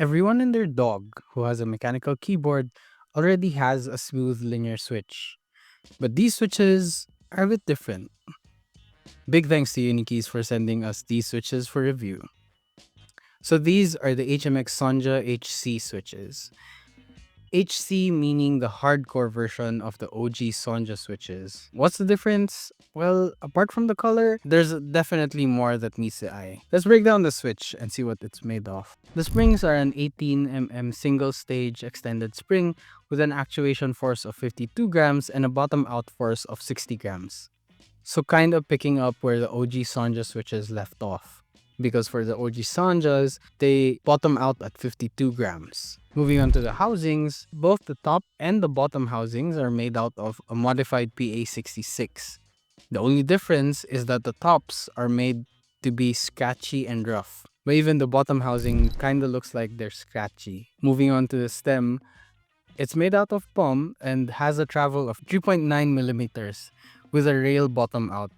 Everyone and their dog who has a mechanical keyboard already has a smooth linear switch. But these switches are a bit different. Big thanks to Unikeys for sending us these switches for review. So these are the HMX Sonja HC Switches. HC meaning the hardcore version of the OG Sonja switches. What's the difference? Well, apart from the color, there's definitely more that meets the eye. Let's break down the switch and see what it's made of. The springs are an 18 mm single stage extended spring with an actuation force of 52 grams and a bottom out force of 60 grams. So kind of picking up where the OG Sonja switches left off. Because for the OG Sonjas, they bottom out at 52 grams. Moving on to the housings, both the top and the bottom housings are made out of a modified PA66. The only difference is that the tops are made to be scratchy and rough. But even the bottom housing kinda looks like they're scratchy. Moving on to the stem, it's made out of POM and has a travel of 3.9 millimeters with a rail bottom out.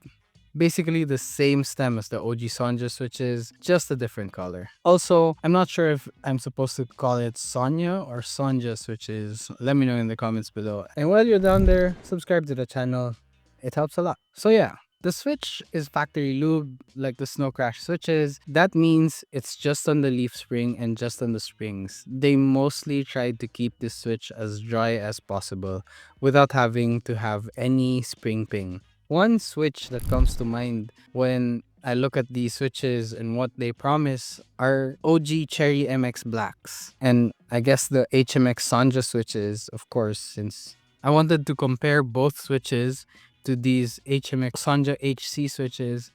Basically the same stem as the OG Sonja switches, just a different color. Also, I'm not sure if I'm supposed to call it Sonja or Sonja switches. Let me know in the comments below. And while you're down there, subscribe to the channel. It helps a lot. So yeah, the switch is factory lubed like the Snow Crash switches. That means it's just on the leaf spring and just on the springs. They mostly tried to keep this switch as dry as possible without having to have any spring ping. One switch that comes to mind when I look at these switches and what they promise are OG Cherry MX Blacks. And I guess the HMX Sonja switches, of course, since I wanted to compare both switches to these HMX Sonja HC switches.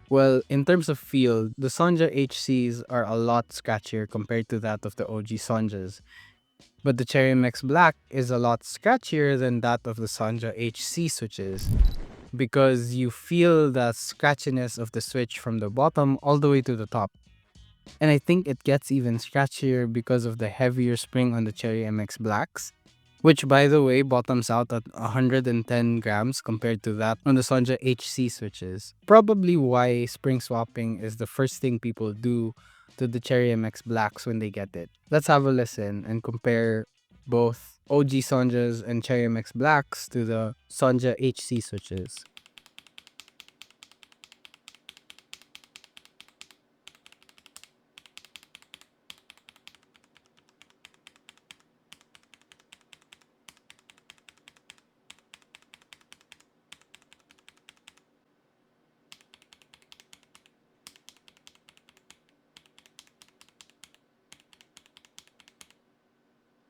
Well, in terms of feel, the Sonja HCs are a lot scratchier compared to that of the OG Sonjas. But the Cherry MX Black is a lot scratchier than that of the Sonja HC switches because you feel the scratchiness of the switch from the bottom all the way to the top. And I think it gets even scratchier because of the heavier spring on the Cherry MX Blacks, which by the way bottoms out at 110 grams compared to that on the Sonja HC switches. Probably why spring swapping is the first thing people do to the Cherry MX Blacks when they get it. Let's have a listen and compare both OG Sonjas and Cherry MX Blacks to the Sonja HC switches.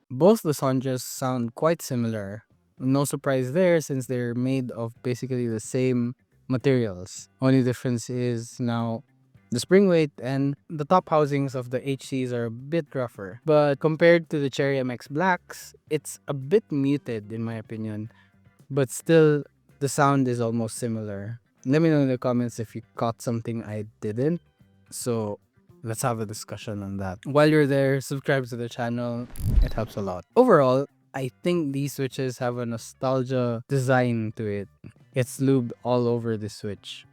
Both the Sonjas sound quite similar. No surprise there since they're made of basically the same materials. Only difference is now the spring weight and the top housings of the HCs are a bit rougher. But compared to the Cherry MX Blacks, it's a bit muted in my opinion. But still, the sound is almost similar. Let me know in the comments if you caught something I didn't. So let's have a discussion on that. While you're there, subscribe to the channel. It helps a lot. Overall, I think these switches have a nostalgia design to it. It's lubed all over the switch.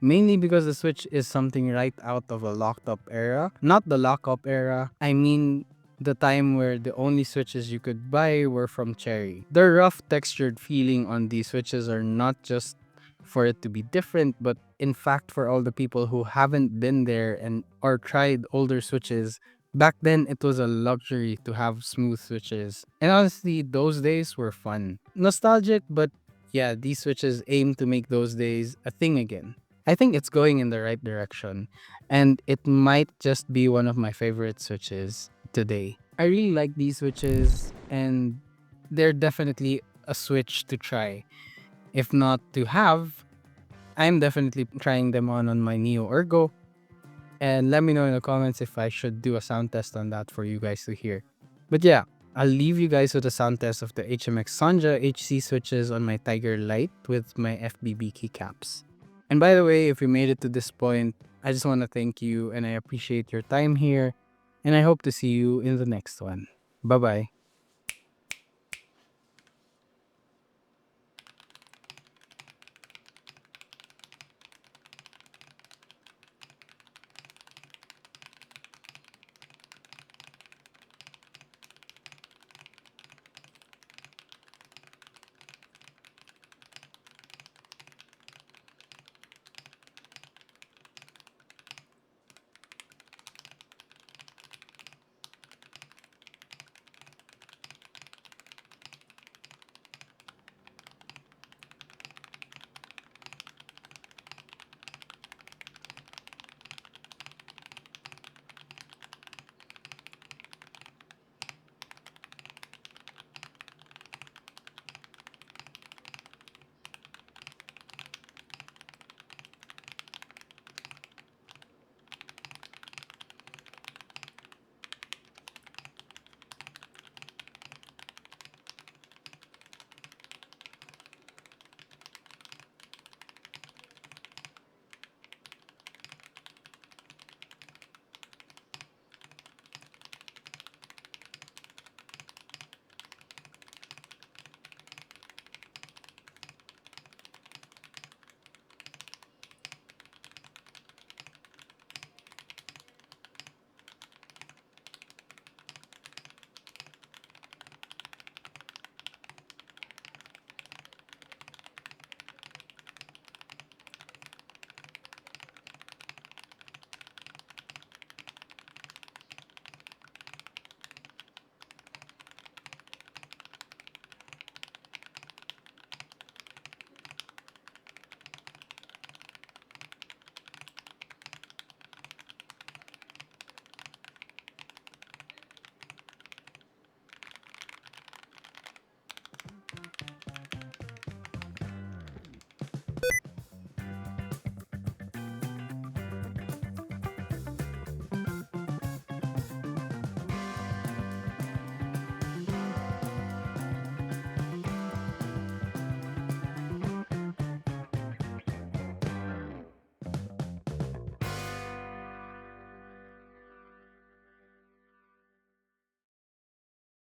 Mainly because the switch is something right out of a locked up era. Not the lock-up era. I mean the time where the only switches you could buy were from Cherry. The rough textured feeling on these switches are not just for it to be different, but in fact for all the people who haven't been there and or tried older switches. Back then, it was a luxury to have smooth switches. And honestly, those days were fun. Nostalgic, but yeah, these switches aim to make those days a thing again. I think it's going in the right direction, and it might just be one of my favorite switches today. I really like these switches, and they're definitely a switch to try. If not to have, I'm definitely trying them on my Neo Ergo. And let me know in the comments if I should do a sound test on that for you guys to hear. But yeah, I'll leave you guys with a sound test of the HMX Sonja HC switches on my Tiger Light with my FBB keycaps. And by the way, if you made it to this point, I just want to thank you and I appreciate your time here. And I hope to see you in the next one. Bye-bye.